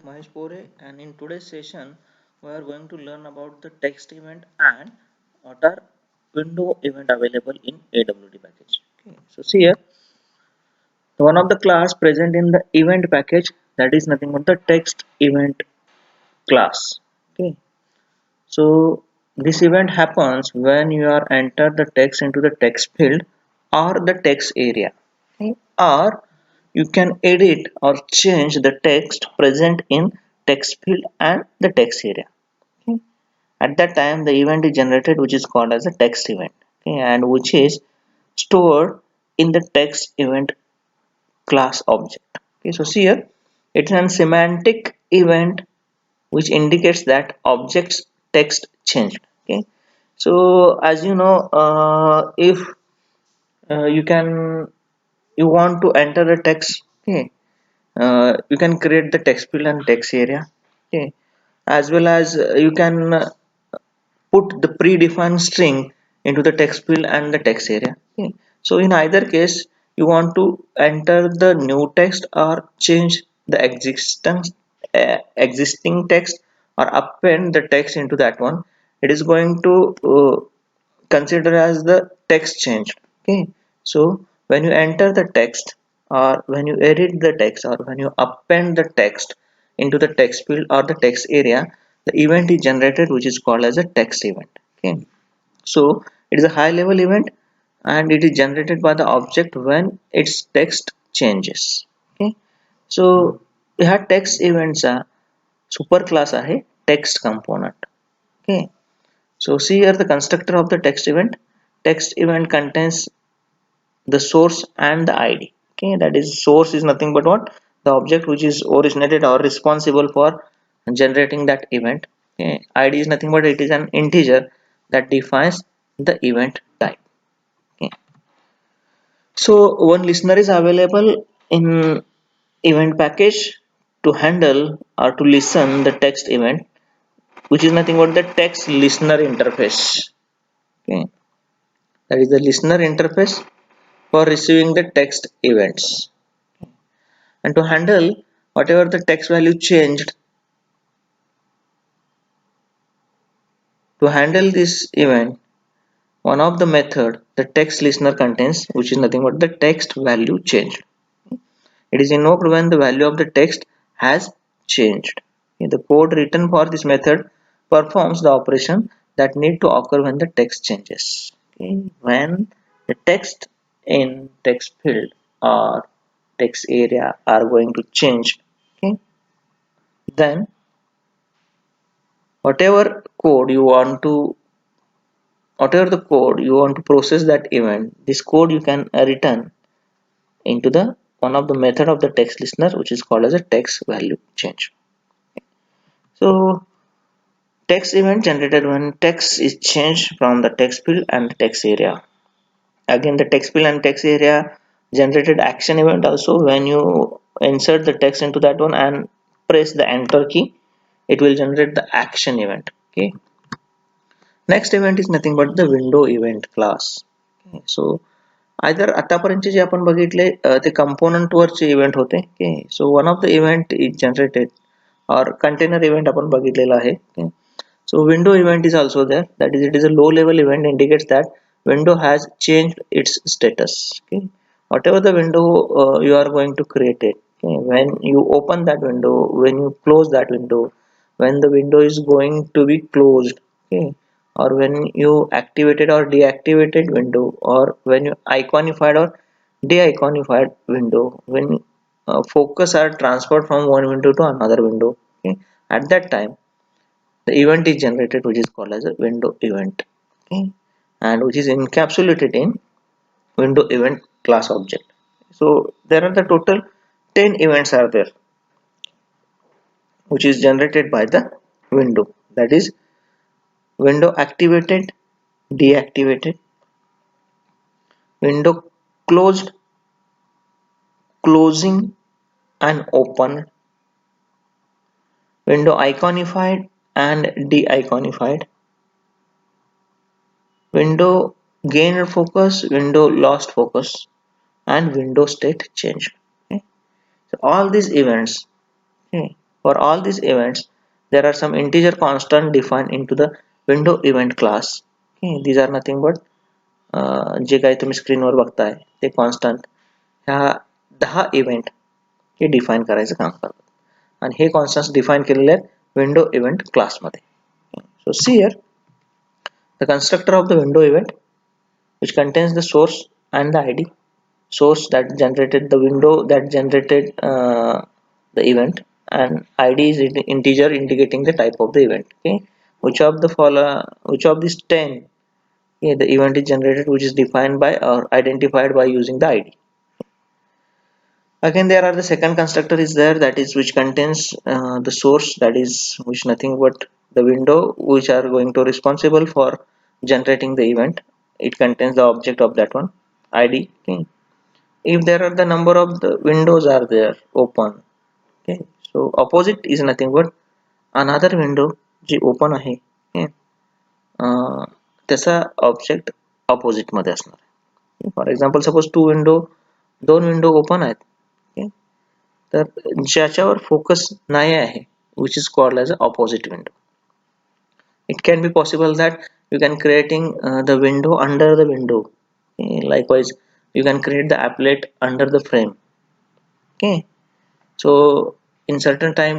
Mahesh Pore, and in today's session we are going to learn about the text event and what are window event available in AWD package. Okay. So see here, one of the class present in the event package, that is nothing but the text event class. Okay. So this event happens when you are enter the text into the text field or the text area. Okay. Or you can edit or change the text present in text field and the text area. Okay. At that time the event is generated, which is called as a text event. Okay. And which is stored in the text event class object. Okay. So see here, it's a semantic event which indicates that object's text changed. Okay. So as you know, if you can, you want to enter the text. Okay. You can create the text field and text area. Okay. As well as you can put the predefined string into the text field and the text area. Okay. So in either case, you want to enter the new text or change the existing text or append the text into that one. It is going to consider as the text change. Okay. So when you enter the text or when you edit the text or when you append the text into the text field or the text area, the event is generated, which is called as a text event. Okay. So it is a high level event and it is generated by the object when its text changes. Okay. So ह्या text events चा super class आहे text component. Okay. So see here the constructor of the text event. Text event contains the source and the id. Okay, that is, source is nothing but what, the object which is originated or responsible for generating that event. Okay, id is nothing but it is an integer that defines the event type. Okay. So one listener is available in event package to handle or to listen the text event, which is nothing but the text listener interface. Okay, that is the listener interface for receiving the text events. And to handle whatever the text value changed, to handle this event, one of the method the text listener contains, which is nothing but the text value changed. It is invoked when the value of the text has changed. The code written for this method performs the operation that need to occur when the text changes. Okay. When the text in text field or text area are going to change, okay, then whatever code you want to, whatever the code you want to process that event, this code you can return into the one of the method of the text listener, which is called as a text value change. So text event generated when text is changed from the text field and the text area. Again, the text field and text area generated action event also when you insert the text into that one and press the enter key, it will generate the action event. Okay. Next event is nothing but the window event class. Okay. So either आतापर्यंतचे जे आपण बघितले ते component वरचे event होते. Okay. So one of the event is generated or container event आपण बघितलेला आहे. Okay. So window event is also there. That is, it is a low level event, indicates that window has changed its status. Okay. Whatever the window you are going to create it. Okay. When you open that window, when you close that window, when the window is going to be closed. Okay. Or when you activated or deactivated window, or when you iconified or de-iconified window, when focus are transferred from one window to another window. Okay. At that time the event is generated, which is called as a window event. Okay. And which is encapsulated in window event class object. So there are the total 10 events are there, which is generated by the window, that is window activated, deactivated, window closed, closing and open, window iconified and de-iconified, window gained focus, window lost focus, and window state change. Okay. So all these events, okay, For all these events, there are some integer constant defined into the window event class. Okay, these are nothing but जे काही तुम्ही स्क्रीनवर बघताय ते constant ह्या 10 event हे define करायचं काम करतात आणि हे कॉन्स्टंट्स डिफाइन केलेले आहेत विंडो इव्हेंट क्लासमध्ये. So see here the constructor of the window event which contains the source and the id. Source that generated the window that generated the event, and id is integer indicating the type of the event. Okay, which of these 10, okay, the event is generated which is defined by or identified by using the id. Again there are the second constructor is there, that is which contains the source, that is which nothing but the window which are going to responsible for generating the event. It contains the object of that one, id. Okay, if there are the number of the windows are there open, okay, so opposite is nothing but another window जी open आहे, okay, त्याचा object opposite मध्ये असणार आहे. For example suppose दोन window open आहेत, okay, तर ज्याच्यावर फोकस नाही आहे which is called as a opposite window. It can be possible that you can creating the window under the window. Okay, likewise you can create the applet under the frame. Okay, so in certain time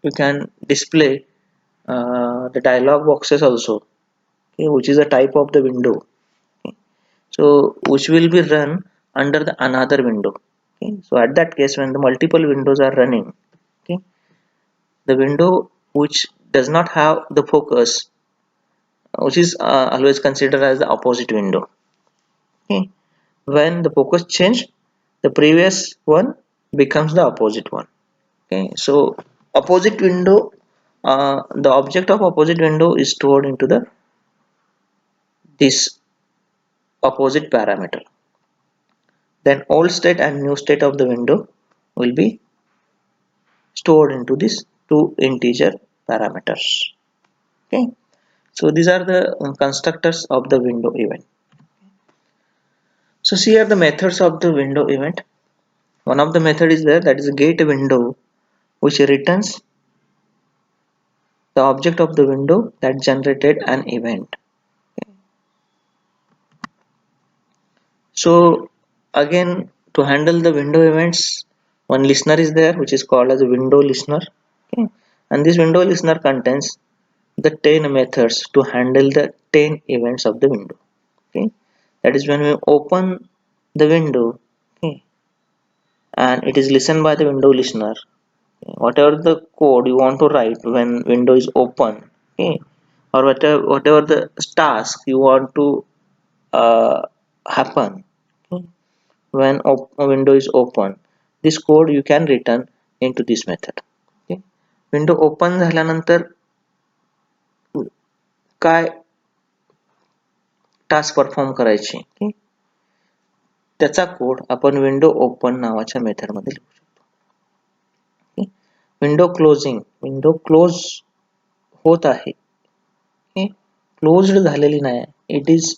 you can display the dialog boxes also, okay, which is a type of the window. Okay, so which will be run under the another window. Okay, so at that case when the multiple windows are running, okay, the window which does not have the focus, which is always considered as the opposite window. Okay, when the focus change, the previous one becomes the opposite one. Okay, so opposite window, the object of opposite window is stored into the this opposite parameter. Then old state and new state of the window will be stored into these two integer parameters. Okay, so these are the constructors of the window event. So see here the methods of the window event. One of the method is there, that is a get window, which returns the object of the window that generated an event. So again, to handle the window events, one listener is there which is called as a window listener. Okay, and this window listener contains the 10 methods to handle the 10 events of the window. Okay, that is when we open the window, okay, and it is listened by the window listener. Okay, whatever the code you want to write when window is open, okay, or whatever the task you want to happen, okay, when a window is open, this code you can return into this method. Okay, window open झाल्यानंतर काय task perform करायची, okay, त्याचा code आपण window open नावाच्या method मध्ये लिहू शकतो. Window closing, window close होत आहे, okay, क्लोज्ड झालेली नाही, it is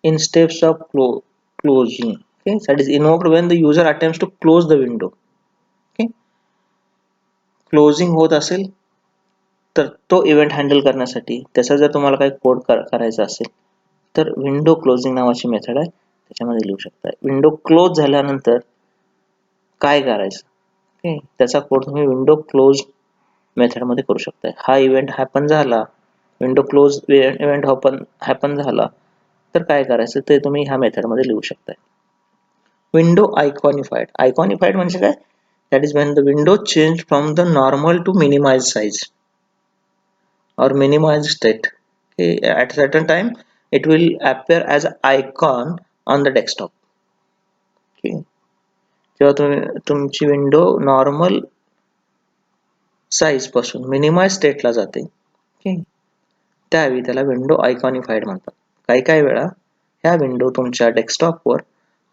in steps of closing. Okay, that is invoked when the user attempts to close the window. Okay, closing होत असेल तर तो इव्हेंट हँडल करण्यासाठी त्याचा जर तुम्हाला काही कोड करायचा असेल तर विंडो क्लोजिंग नावाची मेथड आहे, त्याच्यामध्ये लिहू शकता. विंडो क्लोज झाल्यानंतर काय करायचं, ओके, त्याचा कोड तुम्ही विंडो क्लोज मेथड मध्ये करू शकता. हा इव्हेंट हॅपन झाला, विंडो क्लोज इव्हेंट हॅपन झाला तर काय करायचं ते तुम्ही ह्या मेथड मध्ये लिहू शकता. विंडो आयकॉनिफाइड म्हणजे काय, that is when the window changed from the normal to minimized size or minimized state. Okay, at a certain time it will appear as icon on the desktop. Okay, जेव्हा तुमची window normal size पासून minimise स्टेटला जाते, okay, त्यावेळी त्याला window आयकॉनिफाइड म्हणतात. काही वेळा ह्या विंडो तुमच्या डेस्कटॉपवर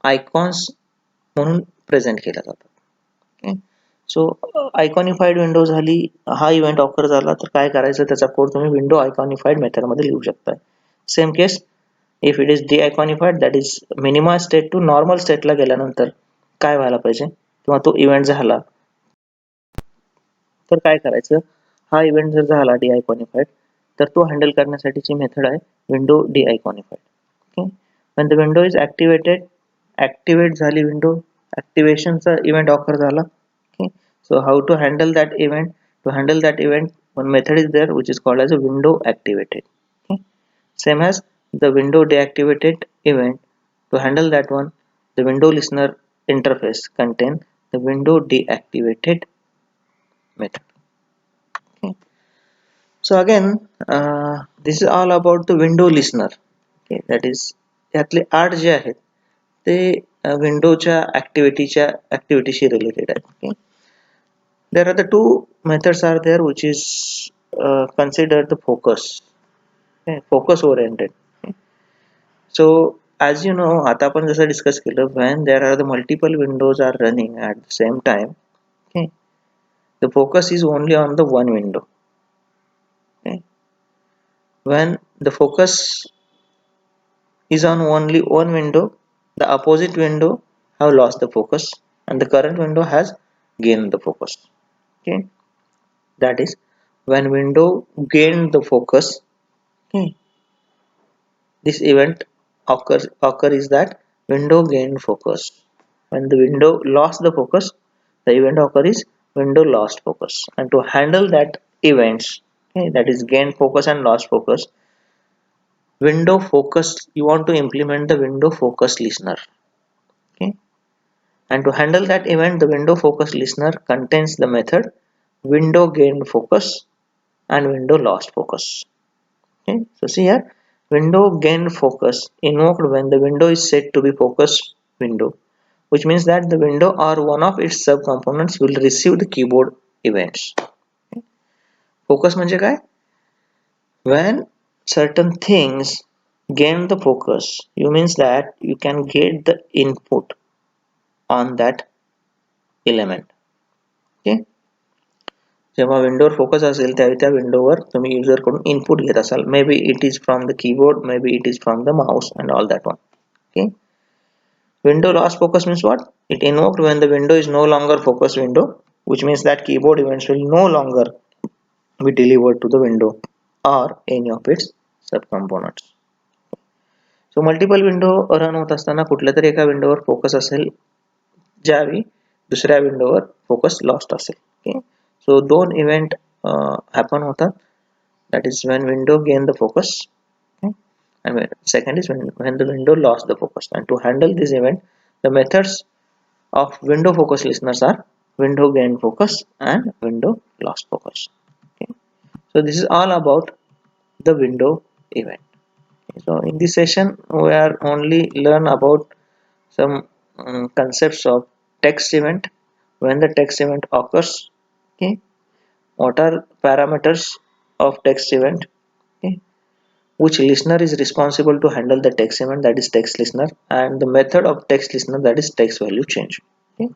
आयकॉन्स म्हणून प्रेझेंट केल्या जातात. ओके, सो आयकॉनिफाइड विंडो झाली, हा इव्हेंट ऑकर झाला तर काय करायचं त्याचा कोड तुम्ही विंडो आयकॉनिफाइड मेथड मध्ये लिहू शकता. Same case if it is deiconified, that is minimise state to normal स्टेटला गेल्यानंतर काय व्हायला पाहिजे किंवा तो इव्हेंट झाला तर काय करायचं, हा इव्हेंट जर झाला deiconified तर तो हँडल करण्यासाठीची मेथड आहे window deiconified. Okay, when the window is activated, activate झाली विंडो, ऍक्टिवेशनचा इव्हेंट ऑकर झाला. Okay, so how to handle that event? To handle that event, one method is there which is called as a window activated. Okay, same as the window deactivated event. To handle that one, the window listener interface contain the window deactivated method. Okay, so again, this is all about the window listener. Okay, that is यातले 8 जे आहेत ते विंडोच्या ऍक्टिव्हिटीशी related आहेत. Okay, there are the two methods are there which is considered the focus. Okay, focus oriented. Okay, so as you know, आता आपण जसं discuss केलं, when there are the multiple windows are running at the same time, okay, the focus is only on the one window. Okay, when the focus is on only one window, the opposite window have lost the focus and the current window has gained the focus. Okay, that is when window gained the focus. Okay, this event occur is that window gained focus. When the window lost the focus, the event occur is window lost focus. And to handle that events, okay, that is gain focus and lost focus, window focus, you want to implement the window focus listener. Okay, and to handle that event, the window focus listener contains the method window gained focus and window lost focus. Okay, so see here, window gained focus invoked when the window is set to be focus window, which means that the window or one of its subcomponents will receive the keyboard events. Okay. Focus म्हणजे काय? When certain things gain the focus, you means that you can get the input on that element. Okay, जेव्हा विंडोवर focus असेल त्यावेळी त्या विंडोवर तुम्ही user कडून इनपुट घेत असाल, may be it is from the keyboard, may be it is from the mouse and all that one. Okay, window lost focus means what? It invoked when the window is no longer focus window, which means that keyboard events will no longer be delivered to the window or any of its subcomponents. So multiple window run होत असताना कुठल्या तरी एका विंडोवर focus असेल ज्यावेळी दुसऱ्या विंडोवर फोकस लॉस्ट असेल. ओके, सो दोन इव्हेंट हॅपन होतात, that is when window gain the focus. Okay, and second is when the window lost the focus. And to handle this event, the methods of window focus listeners are window gain focus and window lost focus. Okay, so this is all about the window event. Okay, so in this session we are only learn about some concepts of text event, when the text event occurs. Okay, what are parameters of text event? Okay, which listener is responsible to handle the text event, that is text listener, and the method of text listener, that is text value change. Okay,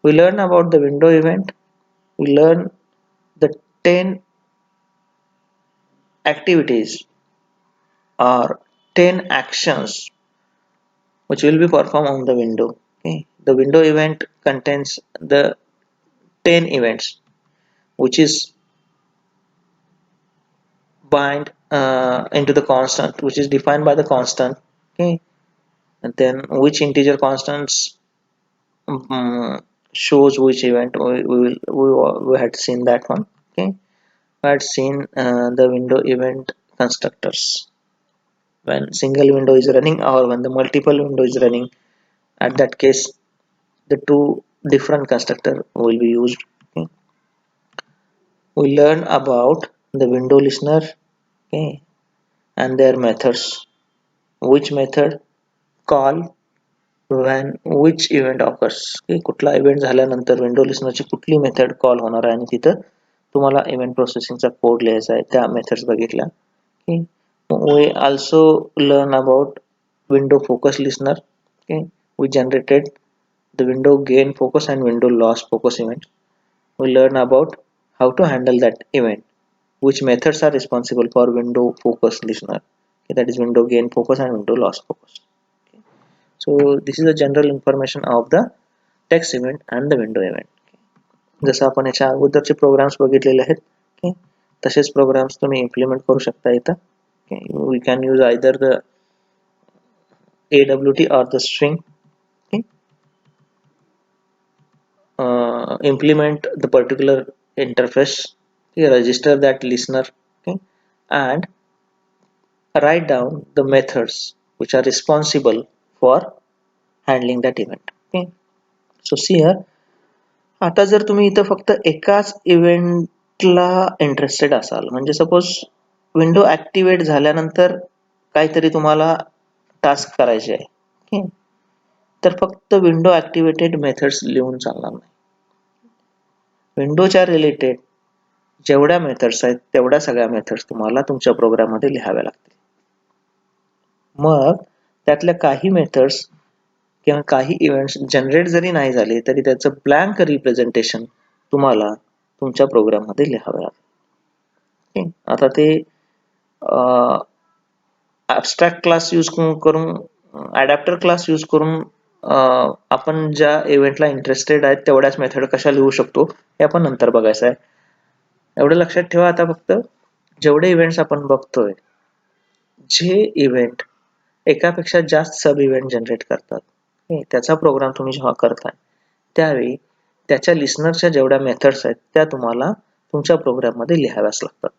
we learn about the window event, we learn the 10 activities or 10 actions which will be performed on the window. Okay, the window event contains the 10 events which is bind into the constant, which is defined by the constant. Okay, and then which integer constants shows which event. We had seen that one. Okay, we had seen the window event constructors when single window is running or when the multiple window is running. At that case, the two different constructor will be used. Okay, we learn about the window listener, okay, and their methods, which method call when which event occurs. Okay, कुठला event झाल्यानंतर window लिस्नरची कुठली method call होणार आहे आणि तिथं तुम्हाला event प्रोसेसिंगचा code लिहायचा आहे, त्या मेथड्स बघितल्या. Okay, we also learn about window focus listener. Okay, we generated the window gain focus and window loss focus event. We learn about how to handle that event, which methods are responsible for window focus listener. Okay, that is window gain focus and window loss focus. Okay, so this is the general information of the text event and the window event. Okay, जसं आपण याच्या अगोदरचे programmes बघितलेले आहेत, okay, तसेच programmes तुम्ही implement करू शकता इथं. We can use either the AWT or the string. Okay. Implement the particular interface, okay, register that listener, okay, and write down the methods which are responsible for handling that event. Okay. So see here, आता जर तुम्ही इथं फक्त एकाच इव्हेंटला interested असाल, म्हणजे suppose window activate झाल्यानंतर काहीतरी तुम्हाला टास्क करायचे आहे, okay, तर फक्त विंडो ऍक्टिव्हेटेड मेथड्स लिहून चालणार नाही. विंडोच्या रिलेटेड जेवढ्या मेथड्स आहेत तेवढ्या सगळ्या मेथड्स तुम्हाला तुमच्या प्रोग्राम मध्ये लिहाव्या लागतील. मग त्यातल्या काही मेथड्स किंवा काही इव्हेंट्स जनरेट जरी नाही झाले तरी त्याचं ब्लँक रिप्रेझेंटेशन तुम्हाला तुमच्या प्रोग्राम मध्ये लिहावं लागेल. आता ते ॲब्स्ट्रॅक्ट क्लास यूज करून अडॅप्टर क्लास यूज करून आपण ज्या इव्हेंटला इंटरेस्टेड आहेत तेवढ्याच मेथड कशा लिहू शकतो हे आपण नंतर बघायचं आहे. एवढं लक्षात ठेवा. आता फक्त जेवढे इव्हेंट्स आपण बघतोय, जे इव्हेंट एकापेक्षा जास्त सब इव्हेंट जनरेट करतात, त्याचा प्रोग्राम तुम्ही जेव्हा करताय त्यावेळी त्याच्या लिस्नरच्या जेवढ्या मेथड्स आहेत त्या तुम्हाला तुमच्या प्रोग्राम मध्ये लिहाव्याच लागतात.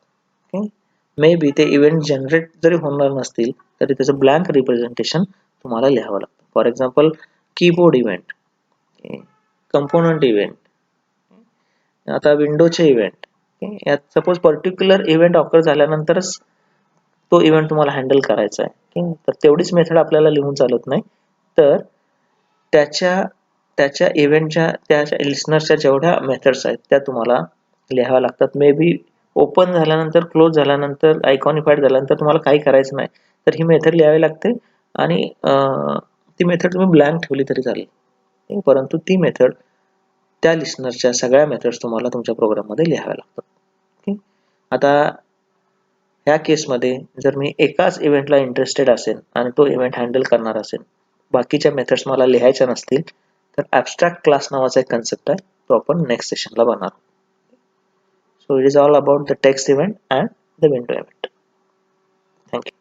मे बी ते इव्हेंट जनरेट जरी होणार नसतील तरी त्याचं ब्लँक रिप्रेझेंटेशन तुम्हाला लिहावं लागतं. For example keyboard event, component event, आता विंडोचे इव्हेंट, यात सपोज पर्टिक्युलर इव्हेंट ऑकर झाल्यानंतरच तो इव्हेंट तुम्हाला हँडल करायचा आहे, तर तेवढीच मेथड आपल्याला लिहून चालत नाही, तर त्याच्या इव्हेंटच्या त्याच्या लिस्नरच्या जेवढ्या मेथड्स आहेत त्या तुम्हाला लिहाव्या लागतात. मे बी ओपन झाल्यानंतर, क्लोज झाल्यानंतर, आयकॉनिफाईड झाल्यानंतर तुम्हाला काही करायचं नाही तर ही मेथड लिहावी लागते आणि ती मेथड तुम्ही ब्लँक ठेवली तरी चालेल, परंतु ती मेथड त्या लिस्नरच्या सगळ्या मेथड्स तुम्हाला तुमच्या प्रोग्राम मध्ये लिहाव्या लागतात. आता ह्या केसमध्ये जर मी एकाच इव्हेंटला इंटरेस्टेड असेल आणि तो इव्हेंट हँडल करणार असेल, बाकीच्या मेथड्स मला लिहायच्या नसतील, तर ॲब्स्ट्रॅक्ट क्लास नावाचा एक कन्सेप्ट आहे, तो आपण नेक्स्ट सेशनला बनणार. So it is all about the text event and the window event. Thank you.